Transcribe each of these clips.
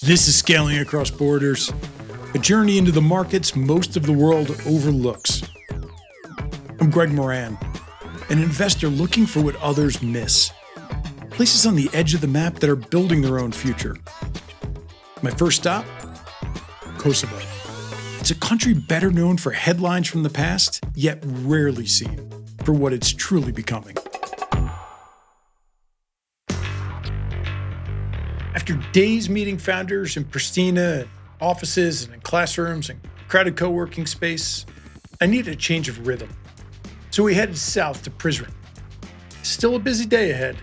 This is Scaling Across Borders, a journey into the markets most of the world overlooks. I'm Greg Moran, an investor looking for what others miss. Places on the edge of the map that are building their own future. My first stop? Kosovo. It's a country better known for headlines from the past, yet rarely seen for what it's truly becoming. After days meeting founders in Prishtina, offices and in classrooms and crowded co-working space, I needed a change of rhythm. So we headed south to Prizren. Still a busy day ahead,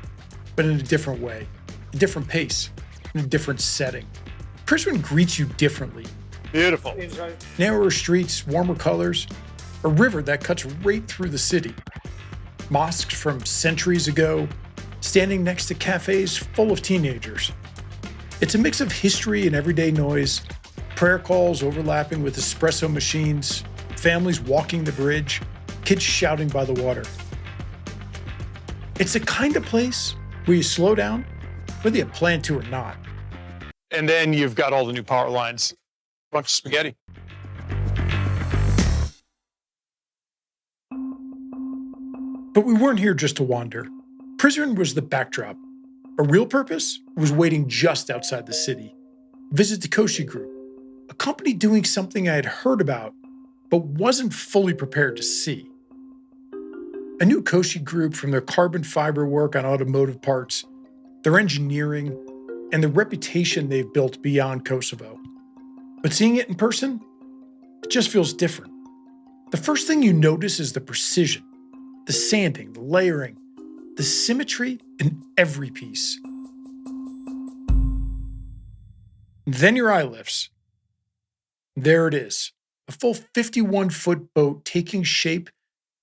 but in a different way, a different pace, in a different setting. Prizren greets you differently. Beautiful. Narrower streets, warmer colors, a river that cuts right through the city. Mosques from centuries ago, standing next to cafes full of teenagers. It's a mix of history and everyday noise, prayer calls overlapping with espresso machines, families walking the bridge, kids shouting by the water. It's the kind of place where you slow down, whether you plan to or not. And then you've got all the new power lines. Bunch of spaghetti. But we weren't here just to wander. Prizren was the backdrop. Our real purpose was waiting just outside the city. Visit the Koshi Group, a company doing something I had heard about, but wasn't fully prepared to see. I knew Koshi Group from their carbon fiber work on automotive parts, their engineering, and the reputation they've built beyond Kosovo. But seeing it in person, it just feels different. The first thing you notice is the precision, the sanding, the layering, the symmetry in every piece. Then your eye lifts. There it is, a full 51-foot boat taking shape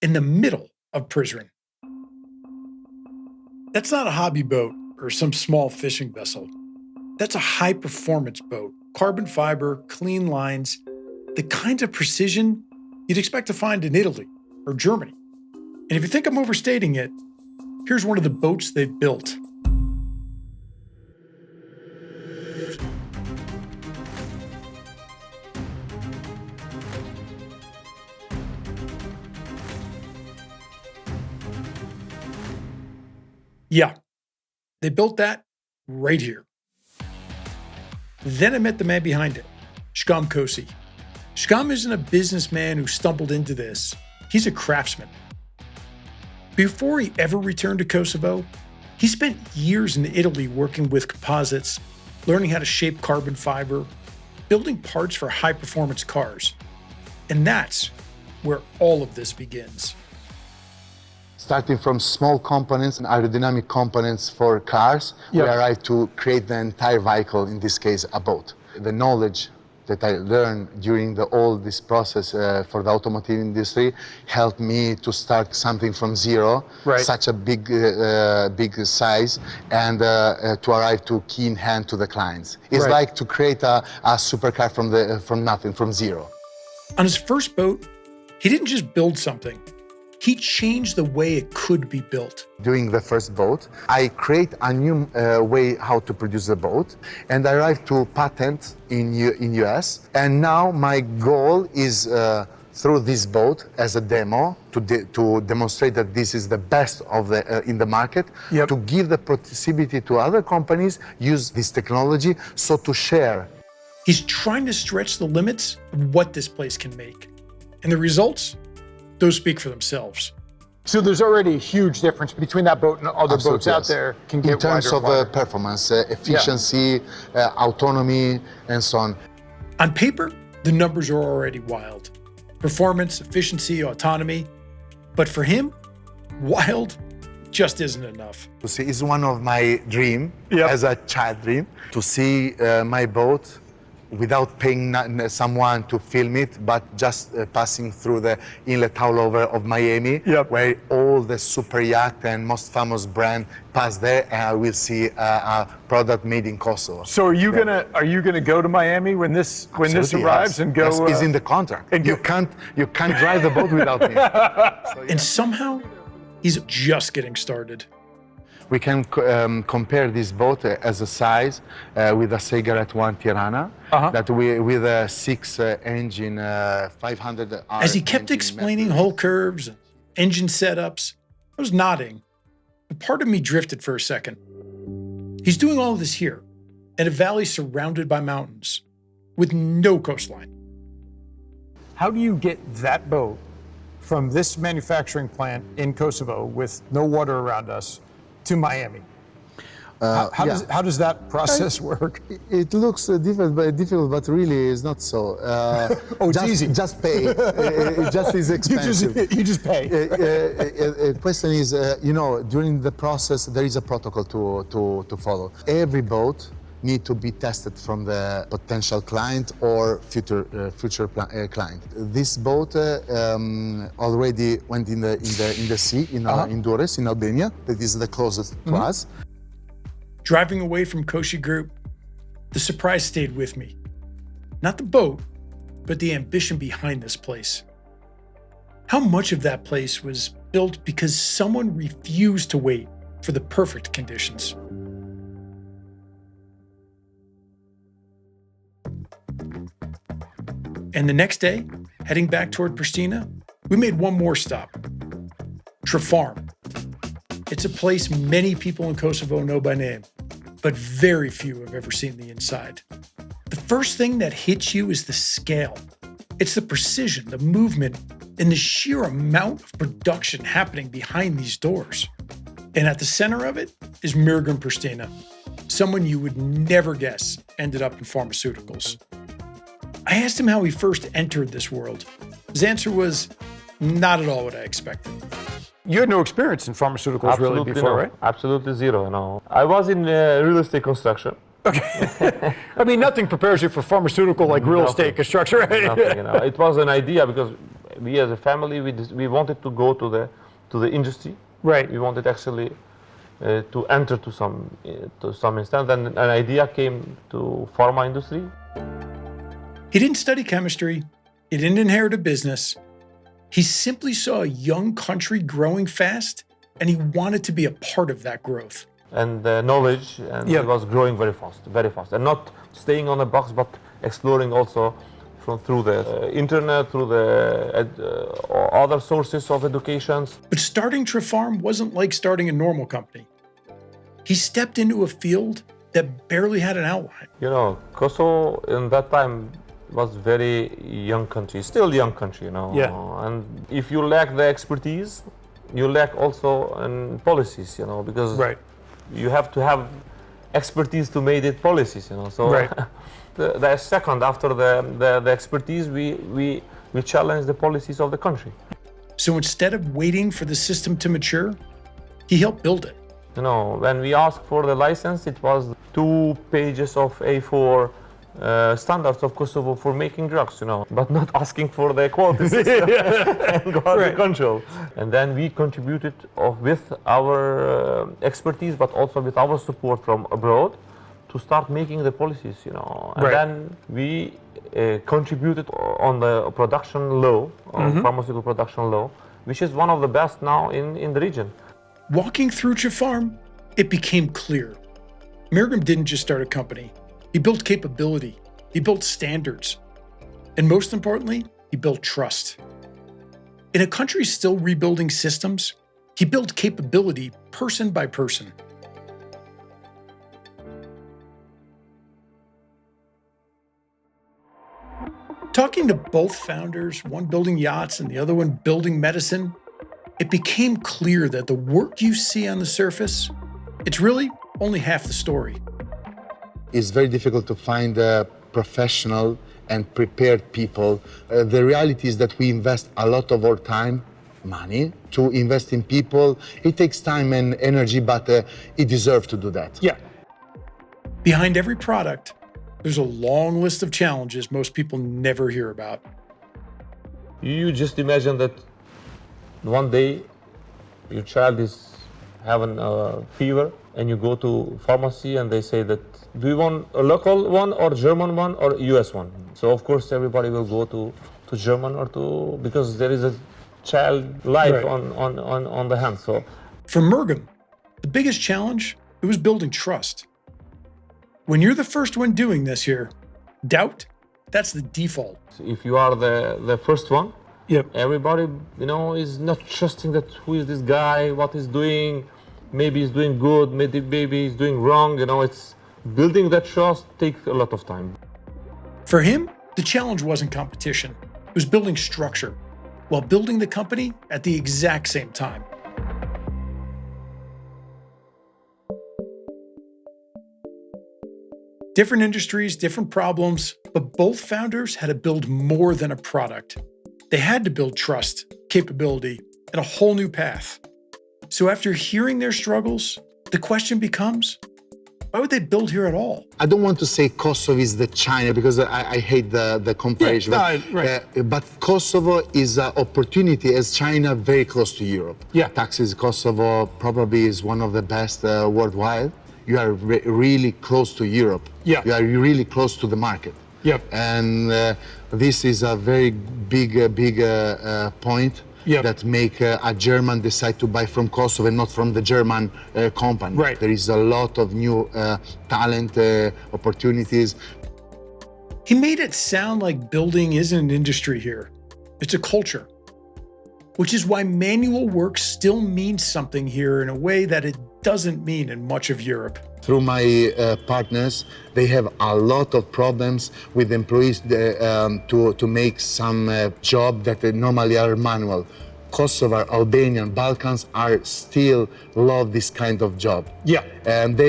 in the middle of Prizren. That's not a hobby boat or some small fishing vessel. That's a high-performance boat, carbon fiber, clean lines, the kind of precision you'd expect to find in Italy or Germany. And if you think I'm overstating it, here's one of the boats they've built. Yeah, they built that right here. Then I met the man behind it, Shkamb Koshi. Shkamb isn't a businessman who stumbled into this. He's a craftsman. Before he ever returned to Kosovo, he spent years in Italy working with composites, learning how to shape carbon fiber, building parts for high-performance cars. And that's where all of this begins. Starting from small components and aerodynamic components for cars, we arrived to create the entire vehicle, in this case, a boat. The knowledge that I learned during all this process for the automotive industry helped me to start something from zero, such a big size, and to arrive to key in hand to the clients. It's like to create a supercar from nothing, from zero. On his first boat, he didn't just build something. He changed the way it could be built. During the first boat, I create a new way how to produce the boat, and I arrived to patent in US. And now my goal is through this boat as a demo to demonstrate that this is the best of in the market, to give the possibility to other companies use this technology, so to share. He's trying to stretch the limits of what this place can make. And the results? Those speak for themselves. So there's already a huge difference between that boat and other boats out there. Can get in terms wider of performance, efficiency, autonomy, and so on. On paper, the numbers are already wild. Performance, efficiency, autonomy. But for him, wild just isn't enough. To see, it's one of my dream, as a child dream, to see my boat without paying someone to film it, but just passing through the inlet all over of Miami, where all the super yacht and most famous brand pass there, and I will see a product made in Kosovo. So are you gonna go to Miami when this arrives and go? Yes, it's in the contract. And you can't drive the boat without me. And somehow, he's just getting started. We can compare this boat as a size with a cigarette one Tirana that with a 6-engine 500 R. As he kept explaining hull curves and engine setups, I was nodding, but part of me drifted for a second. He's doing all of this here, in a valley surrounded by mountains, with no coastline. How do you get that boat from this manufacturing plant in Kosovo with no water around us to Miami? How does that process work? It looks difficult, but really it's not so. It's easy. Just pay. It just is expensive. You just pay. Question is, during the process there is a protocol to follow. Every boat need to be tested from the potential client or future client. This boat already went in the sea in Durrës, in Albania. That is the closest to us. Driving away from Koshi Group, the surprise stayed with me. Not the boat, but the ambition behind this place. How much of that place was built because someone refused to wait for the perfect conditions? And the next day, heading back toward Prishtina, we made one more stop. Trepharm. It's a place many people in Kosovo know by name, but very few have ever seen the inside. The first thing that hits you is the scale. It's the precision, the movement, and the sheer amount of production happening behind these doors. And at the center of it is Mergim Prishtina, someone you would never guess ended up in pharmaceuticals. I asked him how he first entered this world. His answer was not at all what I expected. You had no experience in pharmaceuticals Absolutely really before, no. right? Absolutely zero, no. I was in real estate construction. Okay. I mean, nothing prepares you for pharmaceutical like real estate construction, right? Nothing, It was an idea because we as a family, we wanted to go to the industry. Right. We wanted actually to enter to some extent, and an idea came to pharma industry. He didn't study chemistry. He didn't inherit a business. He simply saw a young country growing fast, and he wanted to be a part of that growth. And the knowledge, and it was growing very fast. And not staying on a box, but exploring also through the internet, through the other sources of education. But starting Trepharm wasn't like starting a normal company. He stepped into a field that barely had an outline. Kosovo in that time was very young country, still young country, Yeah. And if you lack the expertise, you lack also in policies, because you have to have expertise to make it policies, So the second after the expertise, we challenge the policies of the country. So instead of waiting for the system to mature, he helped build it. When we asked for the license, it was 2 pages of A4 standards of Kosovo for making drugs, but not asking for the quality system and quality control. And then we contributed with our expertise, but also with our support from abroad to start making the policies, And then we contributed on the production law, pharmaceutical production law, which is one of the best now in the region. Walking through Trepharm, it became clear. Mergim didn't just start a company. He built capability, he built standards, and most importantly, he built trust. In a country still rebuilding systems, he built capability person by person. Talking to both founders, one building yachts and the other one building medicine, it became clear that the work you see on the surface, it's really only half the story. It's very difficult to find professional and prepared people. The reality is that we invest a lot of our time, money, to invest in people. It takes time and energy, but it deserves to do that. Yeah. Behind every product, there's a long list of challenges most people never hear about. You just imagine that one day your child is having a fever and you go to pharmacy and they say that, do you want a local one or German one or US one? So of course everybody will go to German or because there is a child life on the hand. So for Mergim, the biggest challenge, it was building trust. When you're the first one doing this here, doubt, that's the default. If you are the first one, Yep. everybody, is not trusting that who is this guy, what he's doing, maybe he's doing good, maybe he's doing wrong. It's building that trust takes a lot of time. For him, the challenge wasn't competition. It was building structure while building the company at the exact same time. Different industries, different problems, but both founders had to build more than a product. They had to build trust, capability, and a whole new path. So after hearing their struggles, the question becomes, why would they build here at all? I don't want to say Kosovo is the China because I hate the comparison. Yeah, no, right. But Kosovo is an opportunity as China very close to Europe. Yeah. Taxes Kosovo probably is one of the best worldwide. You are really close to Europe. Yeah. You are really close to the market. Yep. And this is a very big point. Yep. That make a German decide to buy from Kosovo and not from the German company. Right. There is a lot of new talent, opportunities. He made it sound like building isn't an industry here. It's a culture, which is why manual work still means something here in a way that it doesn't mean in much of Europe. Through my partners, they have a lot of problems with employees to make some job that normally are manual. Kosovo, Albanian, Balkans are still love this kind of job. Yeah. And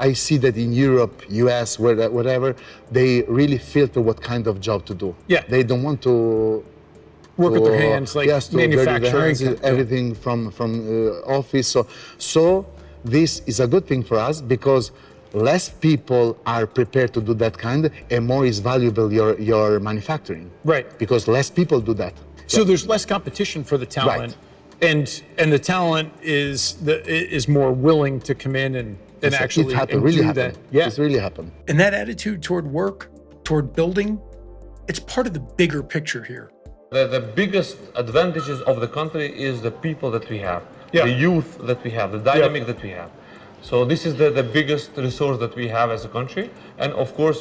I see that in Europe, US, whatever, they really filter what kind of job to do. Yeah. They don't want to Work with their hands, like yes, to dirty their manufacturing. hands, everything from office. So this is a good thing for us because less people are prepared to do that kind, and more is valuable your manufacturing. Right. Because less people do that. So there's less competition for the talent, and the talent is more willing to come in and actually and really do happen. that. Yeah. It's really happened. And that attitude toward work, toward building, it's part of the bigger picture here. The biggest advantages of the country is the people that we have, Yeah. the youth that we have, the dynamic that we have. So this is the biggest resource that we have as a country, and of course,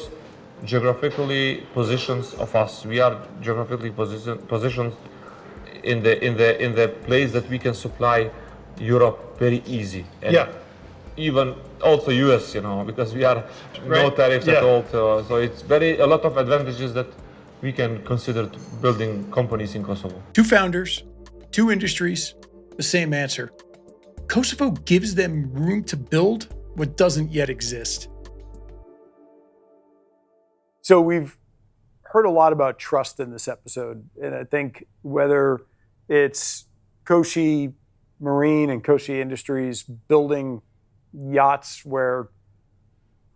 geographically positions of us. We are geographically positioned in the place that we can supply Europe very easy. And Yeah. even also US, because we are no Right. tariffs Yeah. at all. So it's a lot of advantages that we can consider building companies in Kosovo. Two founders, two industries, the same answer. Kosovo gives them room to build what doesn't yet exist. So we've heard a lot about trust in this episode, and I think whether it's Koshi Marine and Koshi Industries building yachts where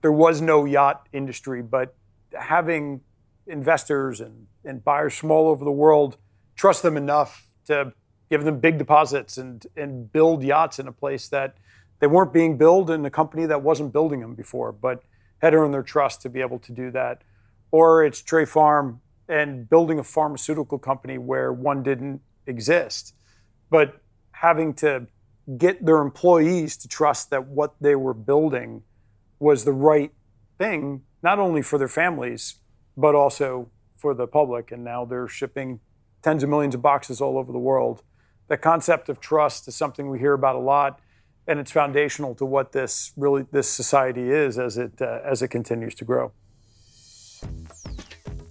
there was no yacht industry, but having investors and buyers from all over the world trust them enough to give them big deposits and build yachts in a place that they weren't being built in a company that wasn't building them before, but had earned their trust to be able to do that. Or it's Trepharm and building a pharmaceutical company where one didn't exist, but having to get their employees to trust that what they were building was the right thing, not only for their families, but also for the public. And now they're shipping tens of millions of boxes all over the world. The concept of trust is something we hear about a lot, and it's foundational to what this society is as it continues to grow.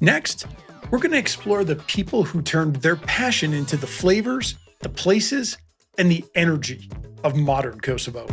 Next, we're going to explore the people who turned their passion into the flavors, the places, and the energy of modern Kosovo.